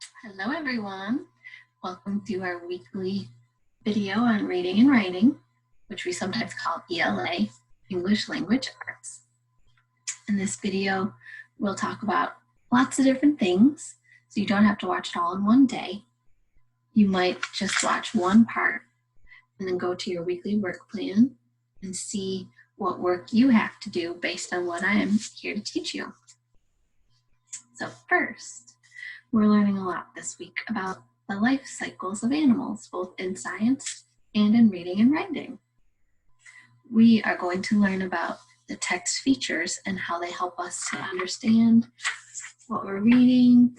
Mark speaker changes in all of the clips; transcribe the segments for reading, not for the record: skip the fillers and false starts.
Speaker 1: Hello everyone. Welcome to our weekly video on reading and writing, which we sometimes call ELA, English Language Arts. In this video, we'll talk about lots of different things, so you don't have to watch it all in one day. You might just watch one part and then go to your weekly work plan and see what work you have to do based on what I am here to teach you. So first, we're learning a lot this week about the life cycles of animals, both in science and in reading and writing. We are going to learn about the text features and how they help us to understand what we're reading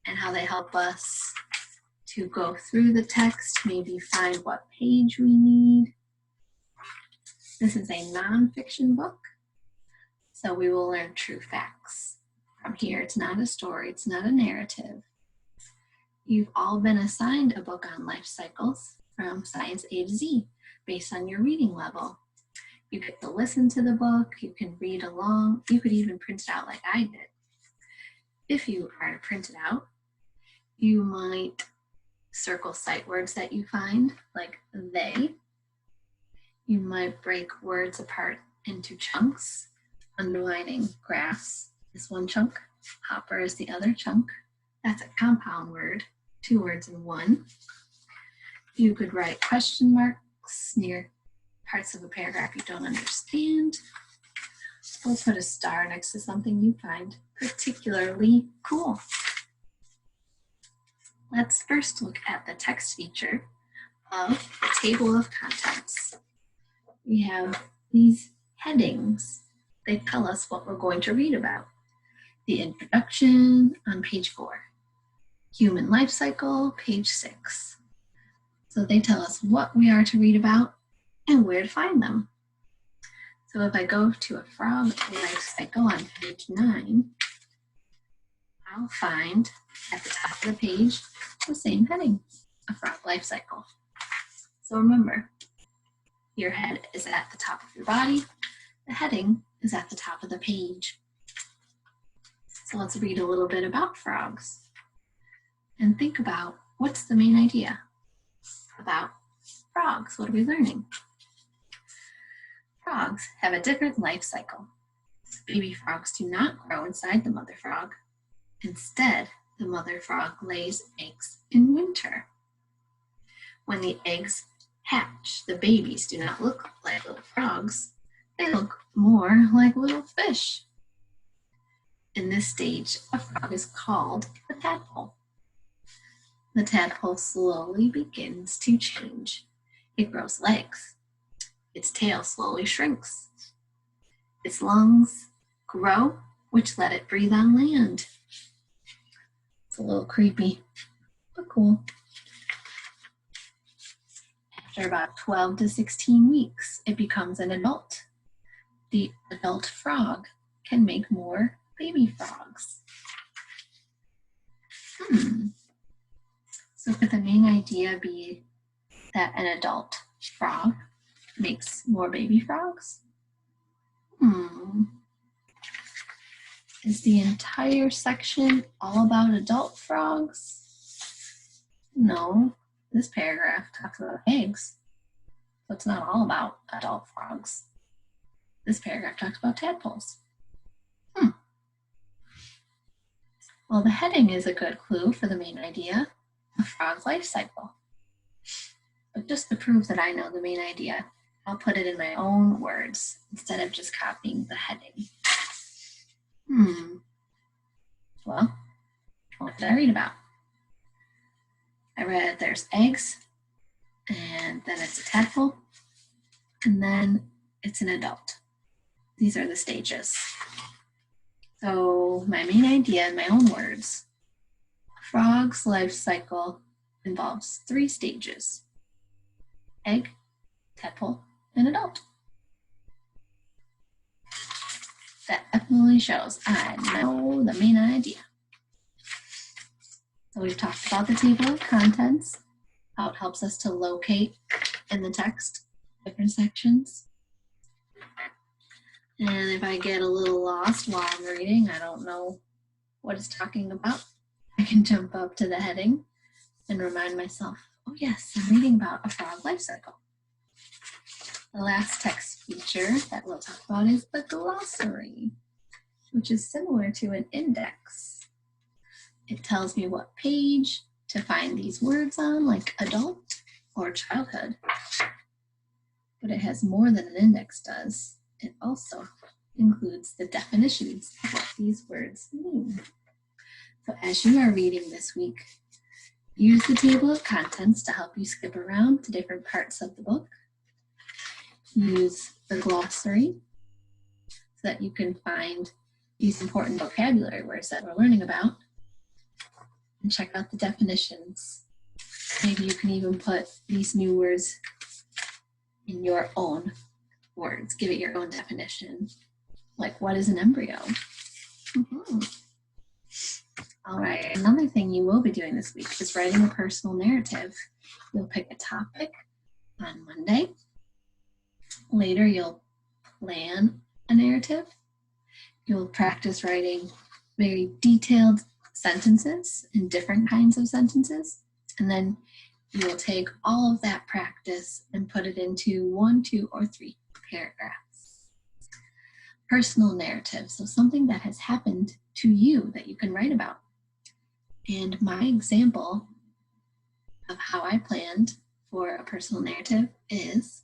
Speaker 1: and how they help us to go through the text, maybe find what page we need. This is a nonfiction book, so we will learn true facts. From here, it's not a story, it's not a narrative. You've all been assigned a book on life cycles from Science A to Z based on your reading level. You get to listen to the book, you can read along, you could even print it out like I did. If you are to print it out, you might circle sight words that you find, like they. You might break words apart into chunks, underlining graphs is one chunk, hopper is the other chunk. That's a compound word, 2 words in one. You could write question marks near parts of a paragraph you don't understand. Or put a star next to something you find particularly cool. Let's first look at the text feature of the table of contents. We have these headings. They tell us what we're going to read about. The introduction on page 4. Human life cycle, page 6. So they tell us what we are to read about and where to find them. So if I go to a frog life cycle on page 9, I'll find at the top of the page the same heading, a frog life cycle. So remember, your head is at the top of your body, the heading is at the top of the page. So let's read a little bit about frogs and think about what's the main idea about frogs. What are we learning? Frogs have a different life cycle. Baby frogs do not grow inside the mother frog. Instead, the mother frog lays eggs in winter. When the eggs hatch, the babies do not look like little frogs. They look more like little fish. In this stage, a frog is called a tadpole. The tadpole slowly begins to change. It grows legs. Its tail slowly shrinks. Its lungs grow, which let it breathe on land. It's a little creepy, but cool. After about 12 to 16 weeks, it becomes an adult. The adult frog can make more baby frogs. So could the main idea be that an adult frog makes more baby frogs? Is the entire section all about adult frogs? No, this paragraph talks about eggs, so it's not all about adult frogs. This paragraph talks about tadpoles. Well, the heading is a good clue for the main idea, a frog life cycle. But just to prove that I know the main idea, I'll put it in my own words instead of just copying the heading. Well, what did I read about? I read there's eggs, and then it's a tadpole, and then it's an adult. These are the stages. So my main idea in my own words, a frog's life cycle involves 3 stages: egg, tadpole, and adult. That definitely shows I know the main idea. So we've talked about the table of contents, how it helps us to locate in the text different sections. And if I get a little lost while I'm reading, I don't know what it's talking about, I can jump up to the heading and remind myself, oh yes, I'm reading about a frog life cycle. The last text feature that we'll talk about is the glossary, which is similar to an index. It tells me what page to find these words on, like adult or childhood. But it has more than an index does. It also includes the definitions of what these words mean. So as you are reading this week, use the table of contents to help you skip around to different parts of the book. Use the glossary so that you can find these important vocabulary words that we're learning about. And check out the definitions. Maybe you can even put these new words in your own words. Give it your own definition. Like, what is an embryo? All right, another thing you will be doing this week is writing a personal narrative. You'll pick a topic on Monday. Later, you'll plan a narrative. You'll practice writing very detailed sentences and different kinds of sentences. And then you will take all of that practice and put it into 1, 2, or 3 paragraphs. Personal narrative, so something that has happened to you that you can write about. And my example of how I planned for a personal narrative is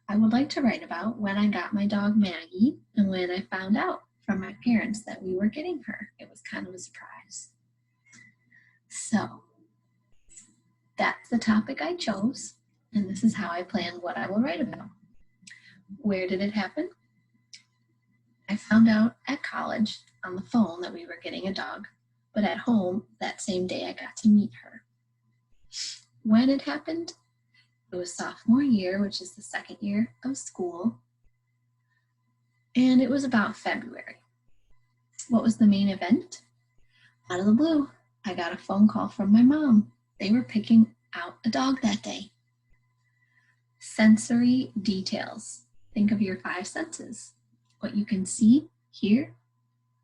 Speaker 1: I would like to write about when I got my dog Maggie and when I found out from my parents that we were getting her. It was kind of a surprise. So that's the topic I chose, and this is how I plan what I will write about. Where did it happen? I found out at college on the phone that we were getting a dog, but at home that same day I got to meet her. When it happened, it was sophomore year, which is the second year of school, and it was about February. What was the main event? Out of the blue, I got a phone call from my mom. They were picking out a dog that day. Sensory details. Think of your 5 senses. What you can see, hear,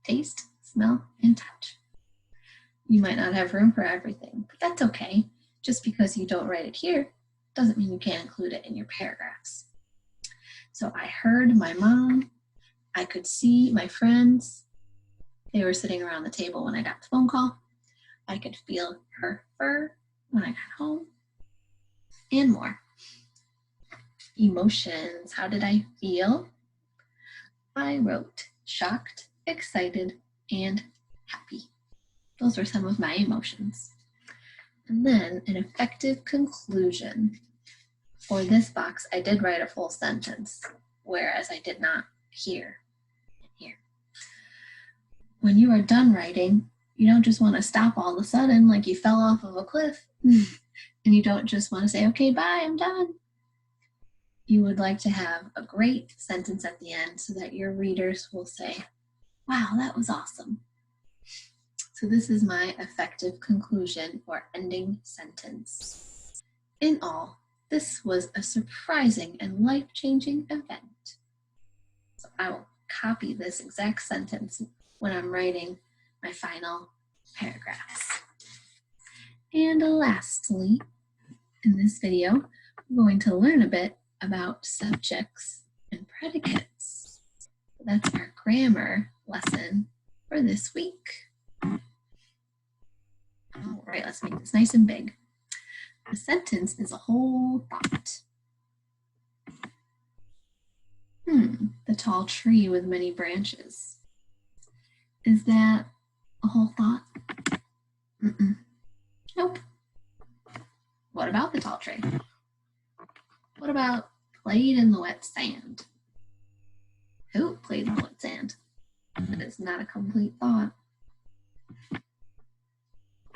Speaker 1: taste, smell, and touch. You might not have room for everything, but that's okay. Just because you don't write it here doesn't mean you can't include it in your paragraphs. So I heard my mom. I could see my friends. They were sitting around the table when I got the phone call. I could feel her fur when I got home, and more. Emotions. How did I feel? I wrote shocked, excited, and happy. Those were some of my emotions. And then an effective conclusion. For this box, I did write a full sentence, whereas I did not here. When you are done writing, you don't just want to stop all of a sudden like you fell off of a cliff. And you don't just want to say, okay, bye, I'm done. You would like to have a great sentence at the end so that your readers will say, wow, that was awesome. So this is my effective conclusion or ending sentence. In all, this was a surprising and life-changing event. So I will copy this exact sentence when I'm writing my final paragraphs. And lastly, in this video, we're going to learn a bit about subjects and predicates. That's our grammar lesson for this week. All right, let's make this nice and big. A sentence is a whole thought. The tall tree with many branches. Is that a whole thought? Nope. What about the tall tree? What about played in the wet sand? Who played in the wet sand? That is not a complete thought.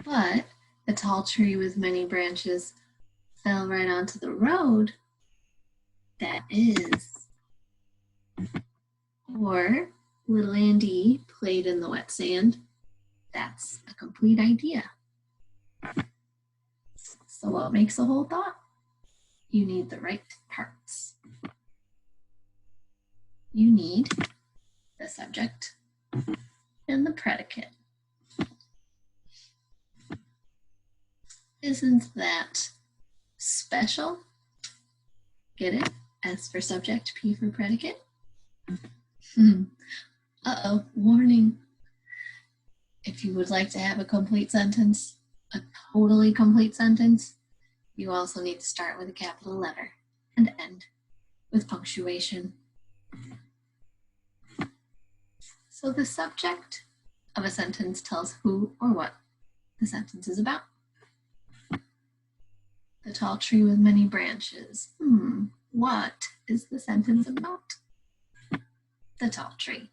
Speaker 1: But the tall tree with many branches fell right onto the road. That is. Or little Andy played in the wet sand. That's a complete idea. So what makes a whole thought? You need the right parts. You need the subject and the predicate. Isn't that special? Get it? S for subject, P for predicate. Uh-oh, warning. If you would like to have a complete sentence, a totally complete sentence, you also need to start with a capital letter and end with punctuation. So the subject of a sentence tells who or what the sentence is about. The tall tree with many branches. What is the sentence about? The tall tree.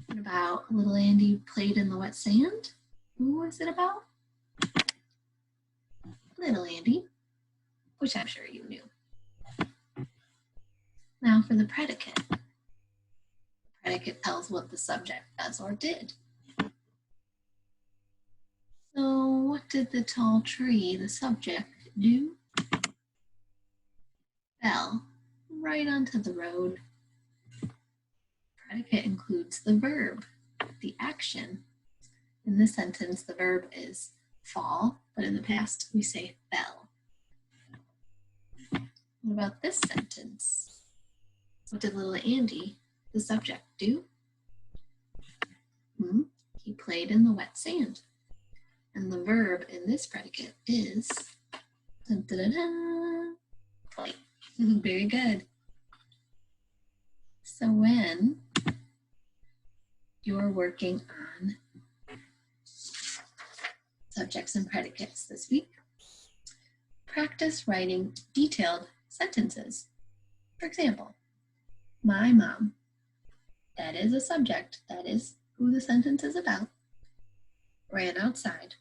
Speaker 1: What about little Andy played in the wet sand? Who is it about? Little Andy, which I'm sure you knew. Now for the predicate. The predicate tells what the subject does or did. So what did the tall tree, the subject, do? Fell right onto the road. Predicate includes the verb, the action. In this sentence, the verb is fall, but in the past we say fell. What about this sentence? What did little Andy, the subject, do? He played in the wet sand. And the verb in this predicate is play. Very good. So when you're working on subjects and predicates this week, practice writing detailed sentences. For example, my mom. That is a subject. That is who the sentence is about. Ran outside.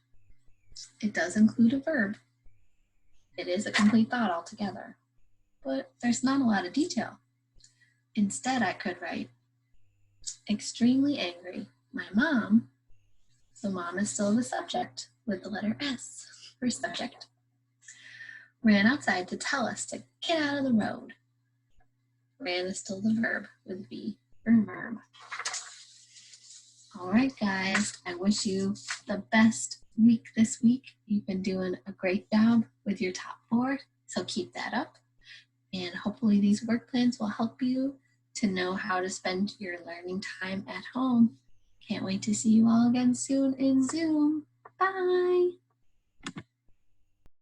Speaker 1: It does include a verb. It is a complete thought altogether, but there's not a lot of detail. Instead, I could write, extremely angry, my mom. So mom is still the subject with the letter S for subject. Ran outside to tell us to get out of the road. Ran is still the verb with V for verb. All right, guys, I wish you the best week this week. You've been doing a great job with your top 4, so keep that up. And hopefully these work plans will help you to know how to spend your learning time at home. Can't wait to see you all again soon in Zoom. Bye.